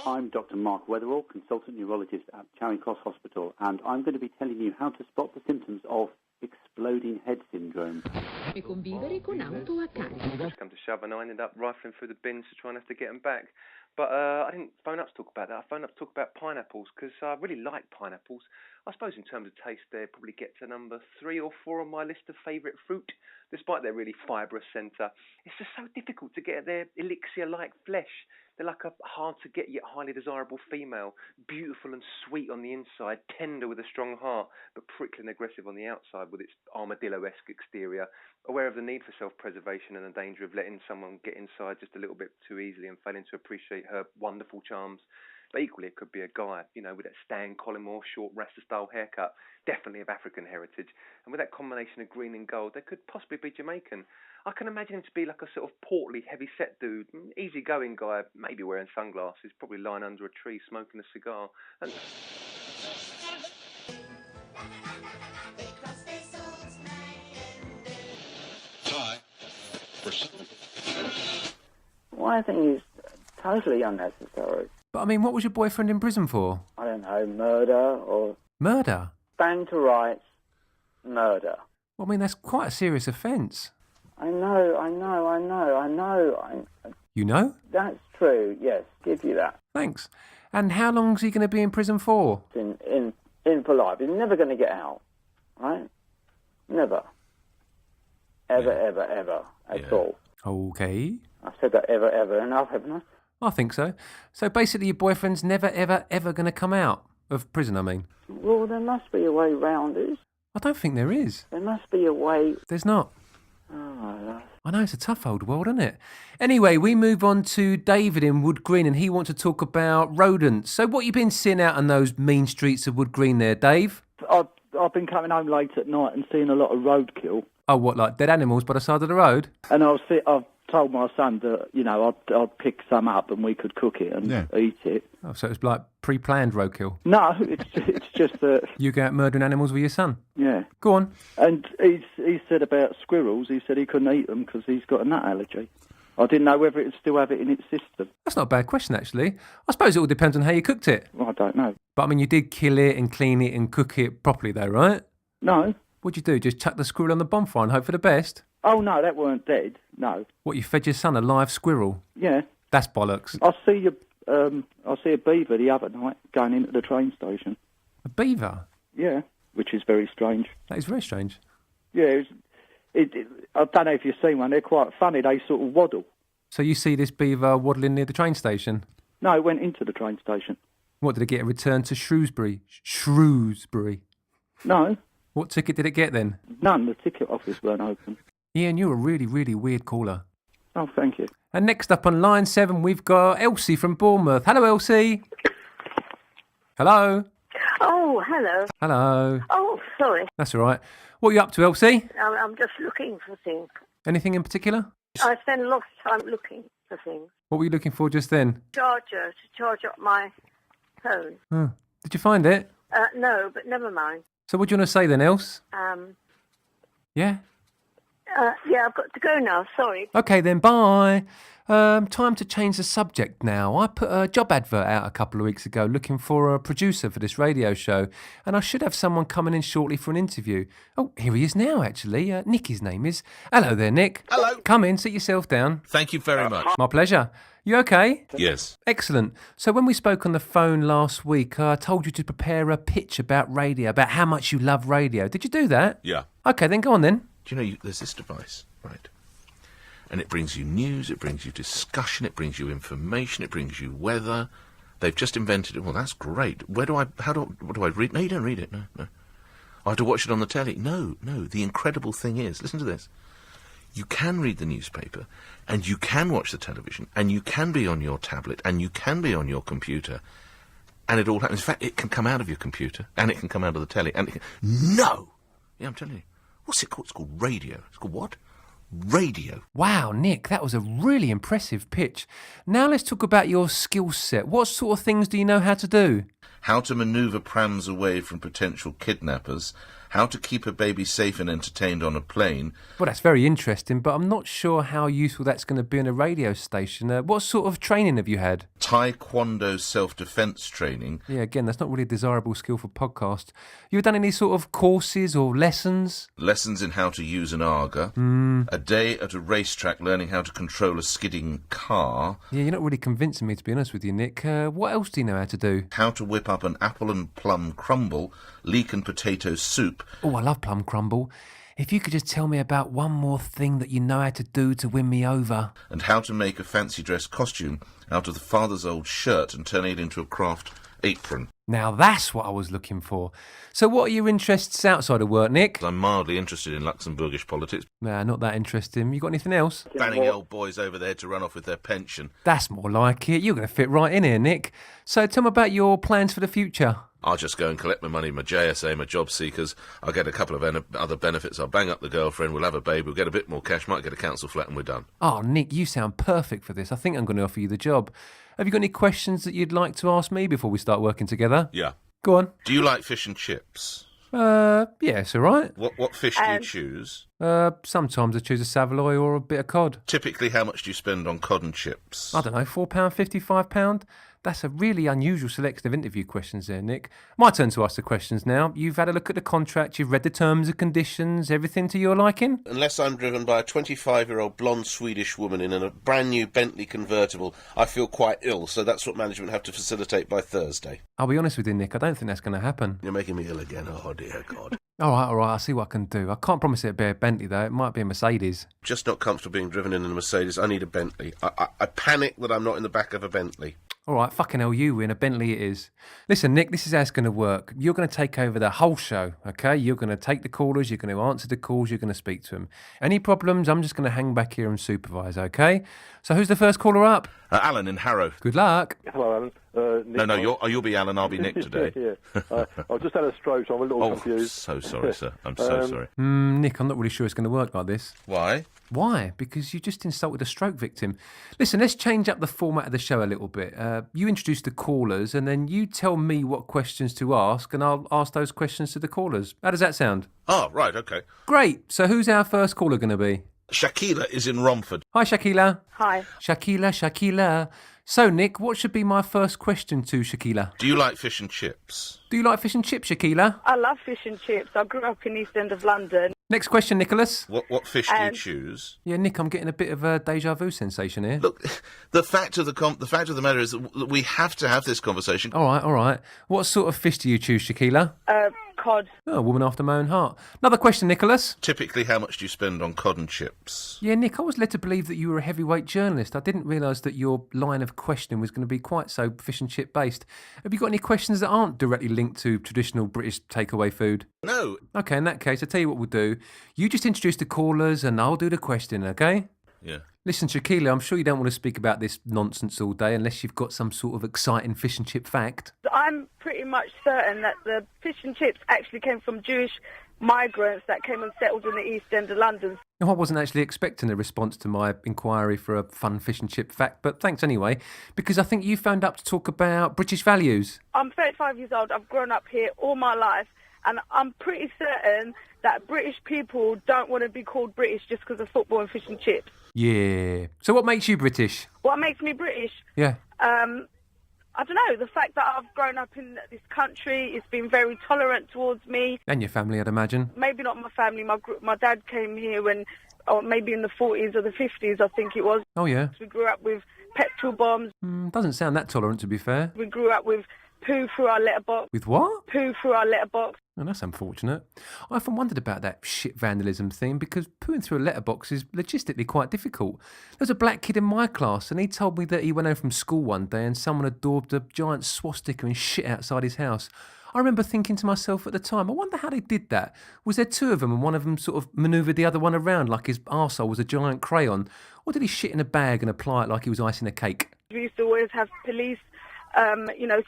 I'm Dr. Mark Weatherall, consultant neurologist at Charing Cross Hospital, and I'm going to be telling you how to spot the symptoms of exploding head syndrome. E convivere con auto a carico. Come to shove, and I ended up rifling through the bins to try and have to get them back. But I didn't phone up to talk about that. I phoned up to talk about pineapples because I really like pineapples. I suppose in terms of taste, they probably get to number 3 or 4 on my list of favourite fruit, despite their really fibrous centre. It's just so difficult to get their elixir-like flesh. They're like a hard-to-get yet highly desirable female, beautiful and sweet on the inside, tender with a strong heart, but prickly and aggressive on the outside with its armadillo-esque exterior, aware of the need for self-preservation and the danger of letting someone get inside just a little bit too easily and failing to appreciate her wonderful charms. But equally, it could be a guy, you know, with that Stan Collymore short Rasta-style haircut, definitely of African heritage. And with that combination of green and gold, they could possibly be Jamaican. I can imagine him to be like a sort of portly, heavy-set dude, easy-going guy, maybe wearing sunglasses, probably lying under a tree smoking a cigar. And Well, I think he's totally unnecessary. But I mean, what was your boyfriend in prison for? I don't know, murder or... Murder? Bang to rights, murder. Well, I mean, that's quite a serious offence. I know. You know? That's true, yes, give you that. Thanks. And how long's he going to be in prison for? In for life. He's never going to get out, right? Never. Ever, at all. Okay. I've said that ever enough, haven't I? I think so. So basically your boyfriend's never, ever going to come out of prison, I mean. Well, there must be a way round this. I don't think there is. There must be a way... There's not. Oh, I know, it's a tough old world, isn't it? Anyway, we move on to David in Wood Green, and he wants to talk about rodents. So what you been seeing out on those mean streets of Wood Green there, Dave? I've been coming home late at night and seeing a lot of roadkill. Oh, what, like dead animals by the side of the road? And I've told my son that, you know, I'd pick some up and we could cook it and eat it. Oh, so it's like pre-planned roadkill? No, it's just that... You go out murdering animals with your son? Yeah. Go on. And he said about squirrels, he said he couldn't eat them because he's got a nut allergy. I didn't know whether it would still have it in its system. That's not a bad question, actually. I suppose it all depends on how you cooked it. Well, I don't know. But, I mean, you did kill it and clean it and cook it properly, though, right? No. What'd you do? Just chuck the squirrel on the bonfire and hope for the best? Oh, no, that weren't dead, no. What, you fed your son a live squirrel? Yeah. That's bollocks. I see a beaver the other night going into the train station. A beaver? Yeah, which is very strange. That is very strange. Yeah, I don't know if you've seen one. They're quite funny. They sort of waddle. So you see this beaver waddling near the train station? No, it went into the train station. What, did it get a return to Shrewsbury? Shrewsbury? No. What ticket did it get then? None. The ticket office weren't open. Ian, you're a really, really weird caller. Oh, thank you. And next up on line 7, we've got Elsie from Bournemouth. Hello, Elsie. Hello. Oh, hello. Hello. Oh, sorry. That's all right. What are you up to, Elsie? I'm just looking for things. Anything in particular? I spend a lot of time looking for things. What were you looking for just then? Charger to charge up my phone. Oh. Did you find it? No, but never mind. So what do you want to say then, Els? Yeah? Yeah, I've got to go now, sorry. Okay then, bye. Time to change the subject now. I put a job advert out a couple of weeks ago looking for a producer for this radio show, and I should have someone coming in shortly for an interview. Oh, here he is now, actually. Nick, his name is. Hello there, Nick. Hello. Come in, sit yourself down. Thank you very much. My pleasure. You okay? Yes. Excellent. So when we spoke on the phone last week, I told you to prepare a pitch about radio, about how much you love radio. Did you do that? Yeah. Okay, then go on then. Do you know, there's this device, right? And it brings you news, it brings you discussion, it brings you information, it brings you weather. They've just invented it. Well, that's great. What do I read? No, you don't read it. No. I have to watch it on the telly. No. The incredible thing is, listen to this. You can read the newspaper, and you can watch the television, and you can be on your tablet, and you can be on your computer, and it all happens. In fact, it can come out of your computer, and it can come out of the telly, and it can... No! Yeah, I'm telling you. What's it called? It's called radio. It's called what? Radio. Wow, Nick, that was a really impressive pitch. Now let's talk about your skill set. What sort of things do you know how to do? How to manoeuvre prams away from potential kidnappers, how to keep a baby safe and entertained on a plane. Well, that's very interesting, but I'm not sure how useful that's going to be on a radio station. What sort of training have you had? Taekwondo self-defense training. Yeah, again, that's not really a desirable skill for podcast. You done any sort of courses or lessons? Lessons in how to use an Aga. A day at a racetrack learning how to control a skidding car. Yeah, you're not really convincing me, to be honest with you, Nick. What else do you know how to do? How to whip up an apple and plum crumble, leek and potato soup. Oh, I love plum crumble. If you could just tell me about one more thing that you know how to do to win me over. And how to make a fancy dress costume out of the father's old shirt and turn it into a craft apron. Now that's what I was looking for. So what are your interests outside of work, Nick? I'm mildly interested in Luxembourgish politics. Nah, not that interesting. You got anything else? Banning old boys over there to run off with their pension. That's more like it. You're going to fit right in here, Nick. So tell me about your plans for the future. I'll just go and collect my money, my JSA, my job seekers. I'll get a couple of other benefits. I'll bang up the girlfriend. We'll have a baby. We'll get a bit more cash. Might get a council flat and we're done. Oh, Nick, you sound perfect for this. I think I'm going to offer you the job. Have you got any questions that you'd like to ask me before we start working together? Yeah. Go on. Do you like fish and chips? Yeah, it's all right. What fish do you choose? Sometimes I choose a Savoy or a bit of cod. Typically, how much do you spend on cod and chips? I don't know, £4.50, £5? That's a really unusual selection of interview questions there, Nick. My turn to ask the questions now. You've had a look at the contract, you've read the terms and conditions, everything to your liking? Unless I'm driven by a 25-year-old blonde Swedish woman in a brand new Bentley convertible, I feel quite ill, so that's what management have to facilitate by Thursday. I'll be honest with you, Nick, I don't think that's going to happen. You're making me ill again, oh dear God. All right, I'll see what I can do. I can't promise it'll be a Bentley, though. It might be a Mercedes. Just not comfortable being driven in a Mercedes. I need a Bentley. I panic that I'm not in the back of a Bentley. All right, fucking hell, you win. A Bentley it is. Listen, Nick, this is how it's going to work. You're going to take over the whole show, okay? You're going to take the callers, you're going to answer the calls, you're going to speak to them. Any problems, I'm just going to hang back here and supervise, okay? So who's the first caller up? Alan in Harrow. Good luck. Hello, Alan. Nick, No, you'll be Alan, I'll be Nick today. yeah. I've just had a stroke, so I'm a little confused. So sorry, sir. I'm so sorry. Nick, I'm not really sure it's going to work like this. Why? Why? Because you just insulted a stroke victim. Listen, let's change up the format of the show a little bit. You introduce the callers, and then you tell me what questions to ask, and I'll ask those questions to the callers. How does that sound? Oh, right, okay. Great. So who's our first caller going to be? Shakila is in Romford. Hi, Shakila. Hi. Shakila. So, Nick, what should be my first question to Shakila? Do you like fish and chips? Do you like fish and chips, Shakila? I love fish and chips. I grew up in East End of London. Next question, Nicholas. What fish do you choose? Yeah, Nick, I'm getting a bit of a deja vu sensation here. Look, the fact of the matter is that we have to have this conversation. All right. What sort of fish do you choose, Shakila? Cod. Oh, a woman after my own heart. Another question, Nicholas. Typically, how much do you spend on cod and chips? Yeah, Nick, I was led to believe that you were a heavyweight journalist. I didn't realise that your line of questioning was going to be quite so fish and chip based. Have you got any questions that aren't directly linked to traditional British takeaway food? No. Okay, in that case, I'll tell you what we'll do. You just introduce the callers and I'll do the question, okay? Yeah. Listen, Shakila, I'm sure you don't want to speak about this nonsense all day unless you've got some sort of exciting fish and chip fact. I'm pretty much certain that the fish and chips actually came from Jewish migrants that came and settled in the East End of London. No, I wasn't actually expecting a response to my inquiry for a fun fish and chip fact, but thanks anyway, because I think you phoned up to talk about British values. I'm 35 years old. I've grown up here all my life, and I'm pretty certain that British people don't want to be called British just because of football and fish and chips. Yeah. So what makes you British? What makes me British? Yeah. I don't know, the fact that I've grown up in this country, it's been very tolerant towards me. And your family, I'd imagine. Maybe not my family. My dad came here when, or maybe in the 40s or the 50s, I think it was. Oh, yeah. We grew up with petrol bombs. Doesn't sound that tolerant, to be fair. We grew up with poo through our letterbox. With what? Poo through our letterbox. Oh, that's unfortunate. I often wondered about that shit vandalism thing because pooing through a letterbox is logistically quite difficult. There was a black kid in my class and he told me that he went home from school one day and someone had daubed a giant swastika and shit outside his house. I remember thinking to myself at the time, I wonder how they did that. Was there two of them and one of them sort of manoeuvred the other one around like his arsehole was a giant crayon? Or did he shit in a bag and apply it like he was icing a cake? We used to always have police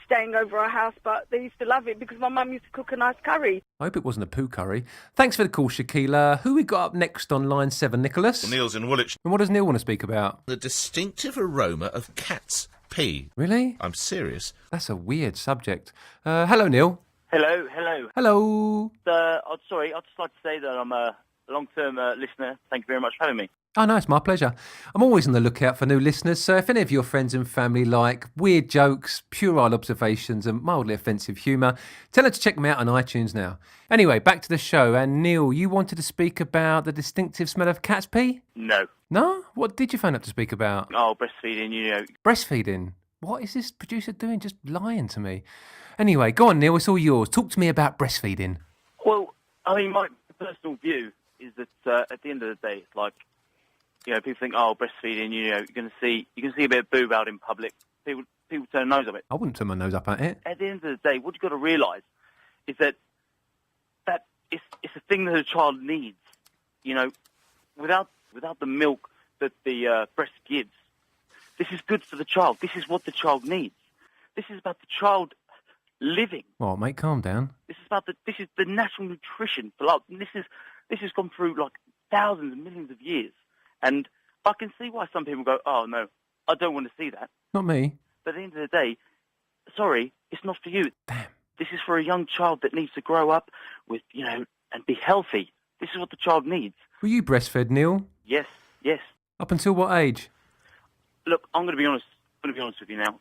staying over our house, but they used to love it because my mum used to cook a nice curry. I hope it wasn't a poo curry. Thanks for the call, Shakila. Who we got up next on line 7, Nicholas? Well, Neil's in Woolwich. And what does Neil want to speak about? The distinctive aroma of cat's pee. Really? I'm serious. That's a weird subject. Hello, Neil. Hello. Hello. I'm sorry, I'd just like to say that I'm a long-term listener. Thank you very much for having me. Oh, no, it's my pleasure. I'm always on the lookout for new listeners, so if any of your friends and family like weird jokes, puerile observations and mildly offensive humour, tell them to check me out on iTunes now. Anyway, back to the show. And Neil, you wanted to speak about the distinctive smell of cat's pee? No. No? What did you phone up to speak about? Oh, breastfeeding, you know. Breastfeeding? What is this producer doing? Just lying to me. Anyway, go on, Neil, it's all yours. Talk to me about breastfeeding. Well, I mean, my personal view is that at the end of the day, it's like, you know, people think, oh, breastfeeding, you know, you can see a bit of boob out in public. People turn their nose up it. I wouldn't turn my nose up at it. At the end of the day, what you've got to realise is that it's a thing that a child needs. You know, without the milk that the breast gives, this is good for the child. This is what the child needs. This is about the child living. Well, mate, calm down. This is the natural nutrition for life. This has gone through like thousands and millions of years. And I can see why some people go, oh, no, I don't want to see that. Not me. But at the end of the day, sorry, it's not for you. Damn. This is for a young child that needs to grow up with, you know, and be healthy. This is what the child needs. Were you breastfed, Neil? Yes. Up until what age? Look, I'm going to be honest with you now.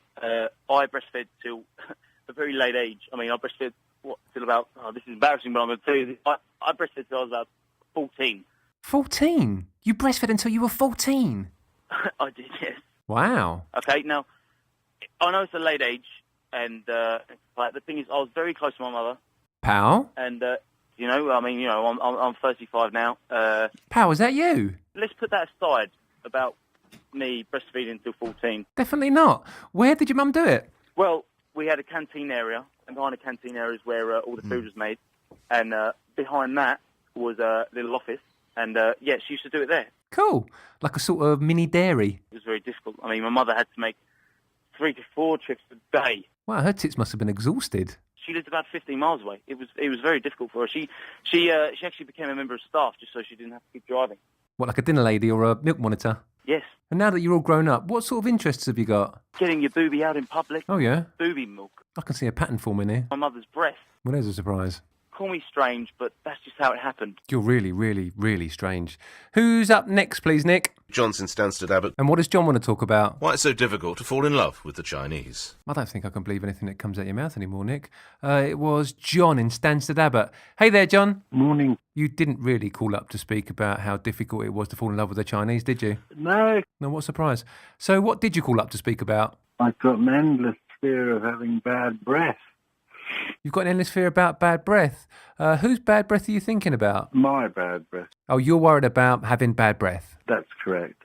I breastfed till a very late age. I mean, I breastfed, till about, this is embarrassing, but I'm going to tell you this. I breastfed till I was about 14. 14? You breastfed until you were 14? I did, yes. Wow. Okay, now, I know it's a late age, and but the thing is, I was very close to my mother. Pal? And, you know, I mean, you know, I'm 35 now. Pal, is that you? Let's put that aside about me breastfeeding until 14. Definitely not. Where did your mum do it? Well, we had a canteen area, and behind the canteen area is where all the food was made. And behind that was a little office. And, yeah, she used to do it there. Cool. Like a sort of mini dairy. It was very difficult. I mean, my mother had to make 3 to 4 trips a day. Wow, her tits must have been exhausted. She lived about 15 miles away. It was very difficult for her. She actually became a member of staff just so she didn't have to keep driving. What, like a dinner lady or a milk monitor? Yes. And now that you're all grown up, what sort of interests have you got? Getting your booby out in public. Oh, yeah? Booby milk. I can see a pattern forming here. My mother's breast. Well, there's a surprise. Call me strange, but that's just how it happened. You're really, really, really strange. Who's up next, please, Nick? John's in Stansted Abbott. And what does John want to talk about? Why it's so difficult to fall in love with the Chinese. I don't think I can believe anything that comes out your mouth anymore, Nick. It was John in Stansted Abbott. Hey there, John. Morning. You didn't really call up to speak about how difficult it was to fall in love with the Chinese, did you? No. No, what a surprise. So what did you call up to speak about? I've got an endless fear of having bad breath. You've got an endless fear about bad breath. Whose bad breath are you thinking about? My bad breath. Oh, you're worried about having bad breath. That's correct.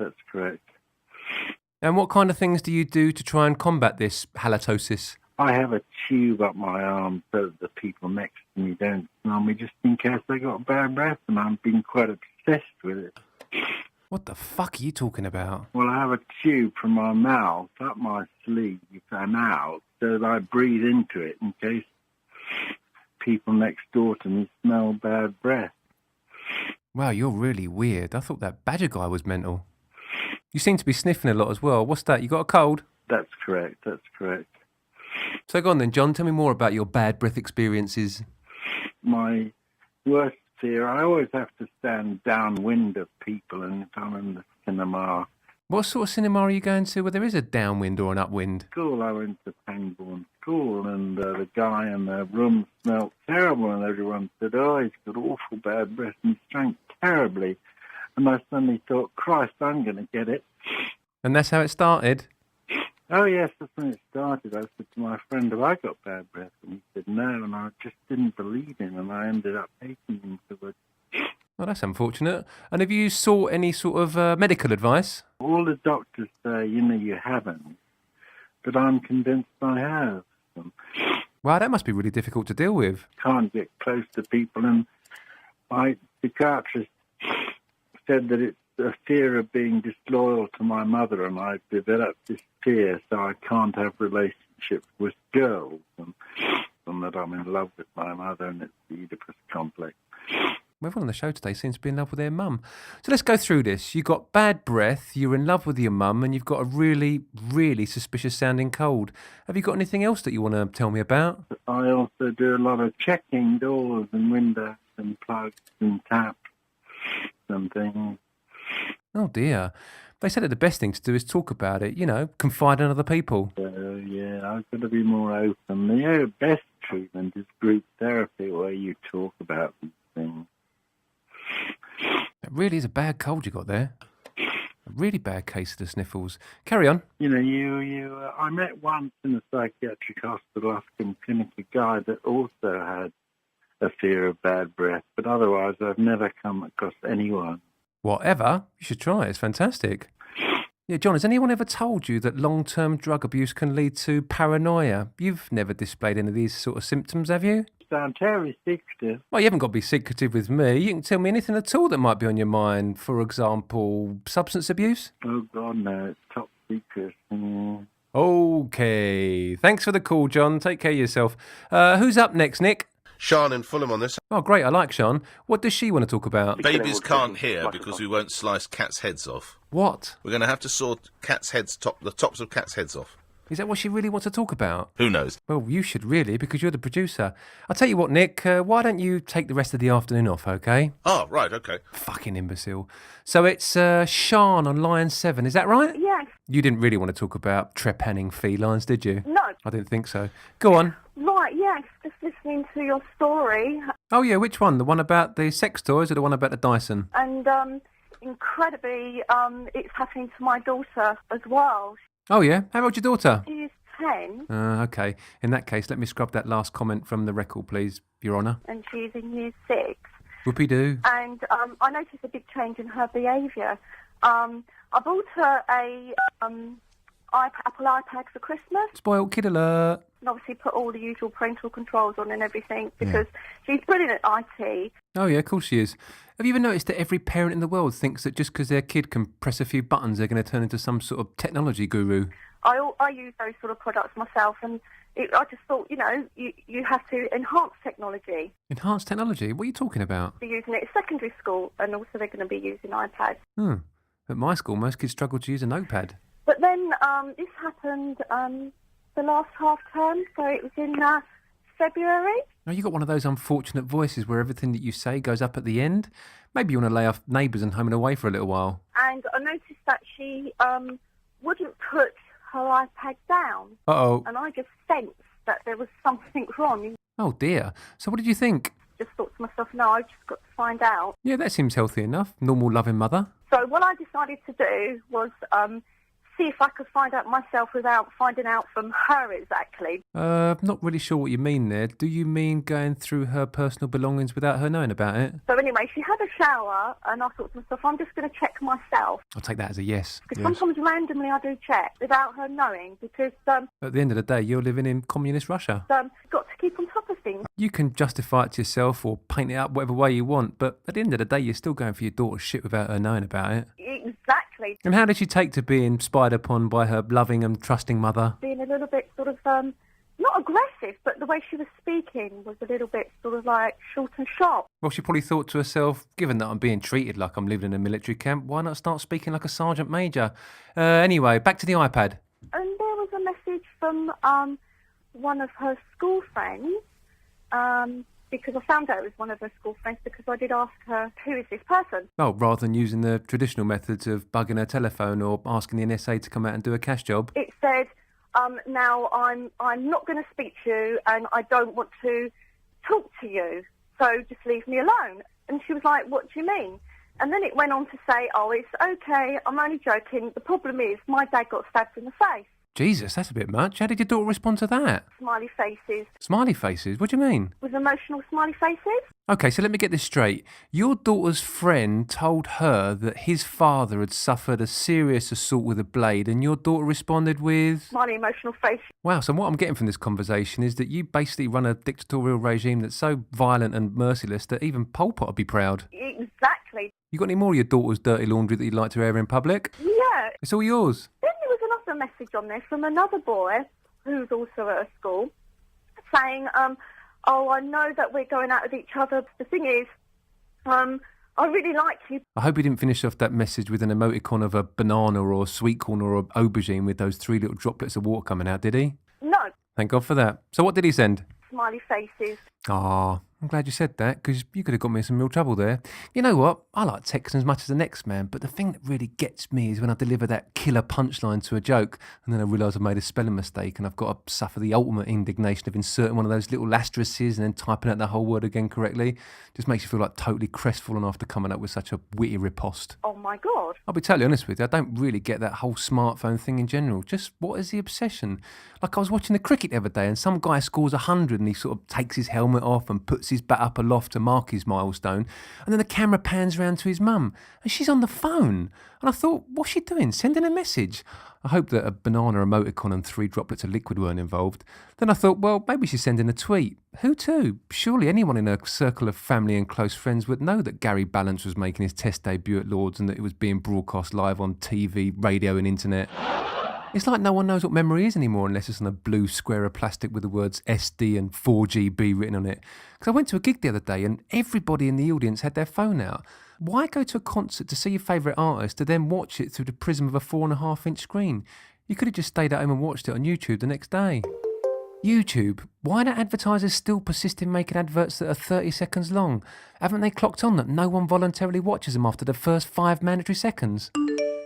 And what kind of things do you do to try and combat this halitosis? I have a tube up my arm so that the people next to me don't smell me just in case they got bad breath, and I've been quite obsessed with it. What the fuck are you talking about? Well, I have a tube from my mouth up my sleeve and out so that I breathe into it in case people next door to me smell bad breath. Wow, you're really weird. I thought that badger guy was mental. You seem to be sniffing a lot as well. What's that? You got a cold? That's correct. So go on then, John. Tell me more about your bad breath experiences. My worst fear, I always have to stand downwind of people, and if I'm in the cinema. What sort of cinema are you going to where there is a downwind or an upwind? School, I went to Pangbourne School, and the guy in the room smelled terrible, and everyone said, oh, he's got awful bad breath, and he stank terribly. And I suddenly thought, Christ, I'm going to get it. And that's how it started? Oh, yes, that's when it started. I said to my friend, have I got bad breath? And he said, no, and I just didn't believe him, and I ended up hating him for it. Well, that's unfortunate. And have you sought any sort of medical advice? All the doctors say, you haven't. But I'm convinced I have. Wow, that must be really difficult to deal with. Can't get close to people. And my psychiatrist said that it's a fear of being disloyal to my mother, and I've developed this fear, so I can't have relationships with girls. And that I'm in love with my mother, and it's the Oedipus complex. Everyone on the show today seems to be in love with their mum. So let's go through this. You've got bad breath, you're in love with your mum, and you've got a really, really suspicious sounding cold. Have you got anything else that you want to tell me about? I also do a lot of checking doors and windows and plugs and taps and things. Oh dear. They said that the best thing to do is talk about it, confide in other people. Yeah, I've got to be more open. The best treatment is group therapy where you talk about these things. It really is a bad cold you got there. A really bad case of the sniffles. Carry on. I met once in a psychiatric hospital African clinic a guy that also had a fear of bad breath, but otherwise I've never come across anyone. Whatever. You should try it. It's fantastic. Yeah, John, has anyone ever told you that long-term drug abuse can lead to paranoia? You've never displayed any of these sort of symptoms, have you? Sound terribly secretive. Well, you haven't got to be secretive with me. You can tell me anything at all that might be on your mind. For example, substance abuse? Oh, God, no. It's top secret. Okay. Thanks for the call, John. Take care of yourself. Who's up next, Nick? Sean in Fulham on this. Oh, great. I like Sean. What does she want to talk about? Babies can't hear because we won't slice cats' heads off. What? We're going to have to saw cats' heads, the tops of cats' heads off. Is that what she really wants to talk about? Who knows? Well, you should really, because you're the producer. I'll tell you what, Nick, why don't you take the rest of the afternoon off, OK? Oh, right, OK. Fucking imbecile. So it's Sean on line 7, is that right? Yes. You didn't really want to talk about trepanning felines, did you? No. I didn't think so. Go on. Right, yes, just listening to your story. Oh, yeah, which one? The one about the sex toys or the one about the Dyson? And incredibly, it's happening to my daughter as well. Oh, yeah? How old's your daughter? She's 10. OK. In that case, let me scrub that last comment from the record, please, Your Honour. And she's in year 6. Whoopie-doo. And I noticed a big change in her behaviour. I bought her a Apple iPad for Christmas. Spoiled kid alert. And obviously put all the usual parental controls on and everything because she's brilliant at IT. Oh, yeah, of course she is. Have you ever noticed that every parent in the world thinks that just because their kid can press a few buttons, they're going to turn into some sort of technology guru? I use those sort of products myself, and I just thought, you have to enhance technology. Enhance technology? What are you talking about? They're using it at secondary school, and also they're going to be using iPads. At my school, most kids struggle to use a notepad. But then this happened the last half term, so it was in February. Oh, you got one of those unfortunate voices where everything that you say goes up at the end. Maybe you want to lay off Neighbours and Home and Away for a little while. And I noticed that she wouldn't put her iPad down. Uh-oh. And I just sensed that there was something wrong. Oh, dear. So what did you think? Just thought to myself, no, I just got to find out. Yeah, that seems healthy enough. Normal, loving mother. So what I decided to do was see if I could find out myself without finding out from her exactly. Not really sure what you mean there. Do you mean going through her personal belongings without her knowing about it? So anyway, she had a shower, and I thought to myself, I'm just going to check myself. I'll take that as a yes. Because sometimes randomly I do check without her knowing, because... at the end of the day, you're living in communist Russia. Got to keep on top of things. You can justify it to yourself or paint it up whatever way you want, but at the end of the day, you're still going for your daughter's shit without her knowing about it. Exactly. And how did she take to being spied upon by her loving and trusting mother? Being a little bit sort of, not aggressive, but the way she was speaking was a little bit sort of like short and sharp. Well, she probably thought to herself, given that I'm being treated like I'm living in a military camp, why not start speaking like a sergeant major? Anyway, back to the iPad. And there was a message from one of her school friends, because I found out it was one of her school friends because I did ask her, who is this person? Oh, rather than using the traditional methods of bugging her telephone or asking the NSA to come out and do a cash job. It said, now I'm not going to speak to you and I don't want to talk to you, so just leave me alone. And she was like, what do you mean? And then it went on to say, oh, it's okay, I'm only joking. The problem is my dad got stabbed in the face. Jesus, that's a bit much. How did your daughter respond to that? Smiley faces. Smiley faces? What do you mean? With emotional smiley faces. OK, so let me get this straight. Your daughter's friend told her that his father had suffered a serious assault with a blade and your daughter responded with... Smiley emotional face. Wow, so what I'm getting from this conversation is that you basically run a dictatorial regime that's so violent and merciless that even Pol Pot would be proud. Exactly. You got any more of your daughter's dirty laundry that you'd like to air in public? Yeah. It's all yours. Then there was another message on there from another boy who's also at a school saying, oh, I know that we're going out with each other. The thing is, I really like you. I hope he didn't finish off that message with an emoticon of a banana or a sweet corn or an aubergine with those 3 little droplets of water coming out, did he? No. Thank God for that. So what did he send? Smiley faces. Ah, I'm glad you said that, because you could have got me in some real trouble there. You know what? I like texting as much as the next man, but the thing that really gets me is when I deliver that killer punchline to a joke, and then I realise I've made a spelling mistake, and I've got to suffer the ultimate indignation of inserting one of those little asterisks and then typing out the whole word again correctly. Just makes you feel like totally crestfallen after coming up with such a witty riposte. Oh, my God. I'll be totally honest with you, I don't really get that whole smartphone thing in general. Just what is the obsession? Like I was watching the cricket the other day and some guy scores 100 and he sort of takes his helmet off and puts his bat up aloft to mark his milestone, and then the camera pans round to his mum and she's on the phone. And I thought, what's she doing? Sending a message? I hope that a banana emoticon and 3 droplets of liquid weren't involved. Then I thought, well, maybe she's sending a tweet. Who to? Surely anyone in her circle of family and close friends would know that Gary Balance was making his Test debut at Lord's and that it was being broadcast live on TV, radio and internet. It's like no one knows what memory is anymore unless it's on a blue square of plastic with the words SD and 4GB written on it. Because I went to a gig the other day and everybody in the audience had their phone out. Why go to a concert to see your favourite artist to then watch it through the prism of a 4.5-inch screen? You could have just stayed at home and watched it on YouTube the next day. YouTube, why do advertisers still persist in making adverts that are 30 seconds long? Haven't they clocked on that no one voluntarily watches them after the first 5 mandatory seconds?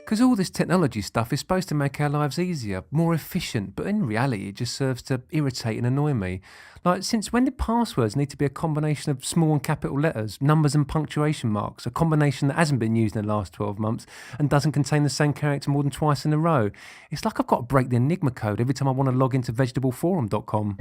Because all this technology stuff is supposed to make our lives easier, more efficient, but in reality it just serves to irritate and annoy me. Like, since when did passwords need to be a combination of small and capital letters, numbers and punctuation marks, a combination that hasn't been used in the last 12 months and doesn't contain the same character more than twice in a row? It's like I've got to break the Enigma code every time I want to log into vegetableforum.com.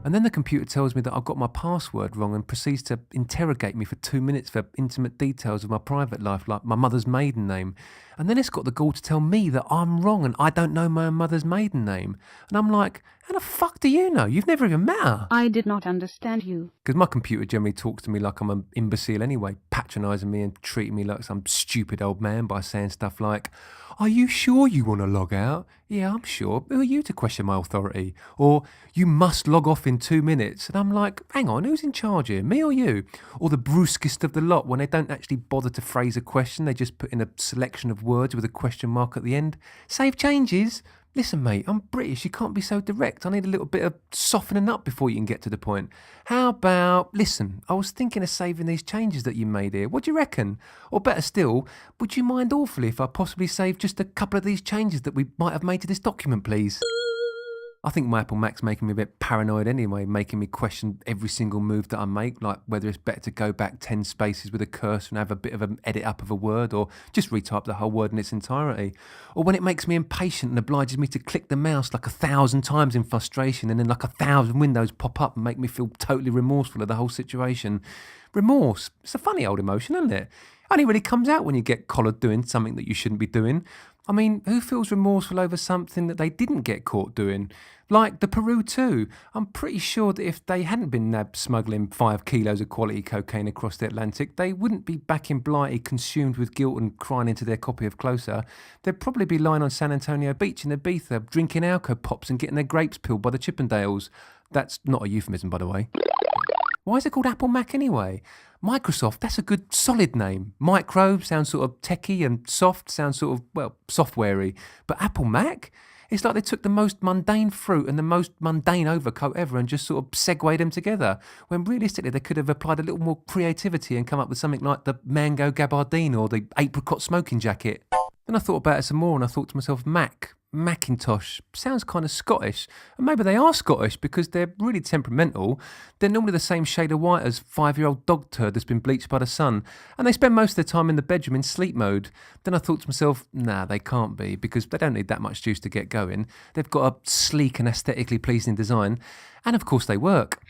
And then the computer tells me that I've got my password wrong and proceeds to interrogate me for 2 minutes for intimate details of my private life, like my mother's maiden name. And then it's got the gall to tell me that I'm wrong and I don't know my mother's maiden name. And I'm like, how the fuck do you know? You've never even met her. I did not understand you. Because my computer generally talks to me like I'm an imbecile anyway, patronising me and treating me like some stupid old man by saying stuff like, are you sure you want to log out? Yeah, I'm sure. Who are you to question my authority? Or, you must log off in 2 minutes. And I'm like, hang on, who's in charge here, me or you? Or the brusquest of the lot, when they don't actually bother to phrase a question, they just put in a selection of words with a question mark at the end. Save changes. Listen, mate, I'm British, you can't be so direct. I need a little bit of softening up before you can get to the point. How about, listen, I was thinking of saving these changes that you made here. What do you reckon? Or better still, would you mind awfully if I possibly saved just a couple of these changes that we might have made to this document, please? I think my Apple Mac's making me a bit paranoid anyway, making me question every single move that I make, like whether it's better to go back 10 spaces with a cursor and have a bit of an edit up of a word, or just retype the whole word in its entirety. Or when it makes me impatient and obliges me to click the mouse like 1,000 times in frustration and then like 1,000 windows pop up and make me feel totally remorseful of the whole situation. Remorse, it's a funny old emotion, isn't it? Only really comes out when you get collared doing something that you shouldn't be doing. I mean, who feels remorseful over something that they didn't get caught doing? Like the Peru 2. I'm pretty sure that if they hadn't been nabbed smuggling 5 kilos of quality cocaine across the Atlantic, they wouldn't be back in Blighty consumed with guilt and crying into their copy of Closer. They'd probably be lying on San Antonio Beach in Ibiza, drinking Alco Pops and getting their grapes peeled by the Chippendales. That's not a euphemism, by the way. Why is it called Apple Mac anyway? Microsoft, that's a good solid name. Micro sounds sort of techie and soft sounds sort of, well, softwarey. But Apple Mac? It's like they took the most mundane fruit and the most mundane overcoat ever and just sort of segued them together, when realistically they could have applied a little more creativity and come up with something like the mango gabardine or the apricot smoking jacket. Then I thought about it some more and I thought to myself, Macintosh, sounds kind of Scottish. And maybe they are Scottish because they're really temperamental. They're normally the same shade of white as 5-year-old dog turd that's been bleached by the sun. And they spend most of their time in the bedroom in sleep mode. Then I thought to myself, nah, they can't be because they don't need that much juice to get going. They've got a sleek and aesthetically pleasing design. And of course they work.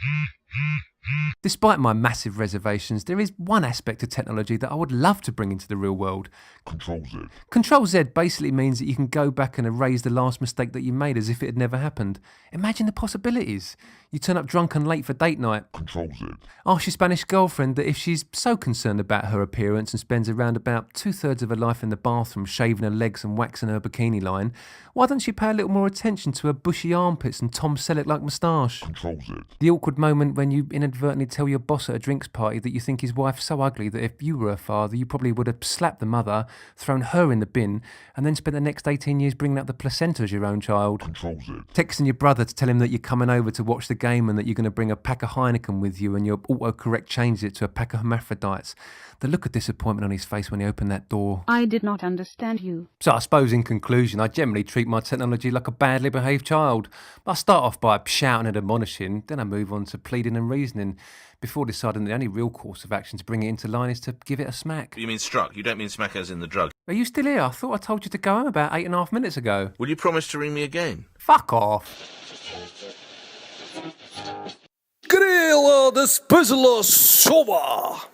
Despite my massive reservations, there is one aspect of technology that I would love to bring into the real world. Control Z. Control Z basically means that you can go back and erase the last mistake that you made as if it had never happened. Imagine the possibilities. You turn up drunk and late for date night. Control Z. Ask your Spanish girlfriend that if she's so concerned about her appearance and spends around about 2/3 of her life in the bathroom shaving her legs and waxing her bikini line, why doesn't she pay a little more attention to her bushy armpits and Tom Selleck-like moustache? Control Z. The awkward moment when you, in a inadvertently tell your boss at a drinks party that you think his wife's so ugly that if you were her father, you probably would have slapped the mother, thrown her in the bin, and then spent the next 18 years bringing up the placenta as your own child. Controls it. Texting your brother to tell him that you're coming over to watch the game and that you're going to bring a pack of Heineken with you, and your autocorrect changes it to a pack of hermaphrodites. The look of disappointment on his face when he opened that door. I did not understand you. So I suppose in conclusion, I generally treat my technology like a badly behaved child. I start off by shouting and admonishing, then I move on to pleading and reasoning, before deciding the only real course of action to bring it into line is to give it a smack. You mean struck? You don't mean smack as in the drug? Are you still here? I thought I told you to go home about 8.5 minutes ago. Will you promise to ring me again? Fuck off. Grilla de Spizzler Show.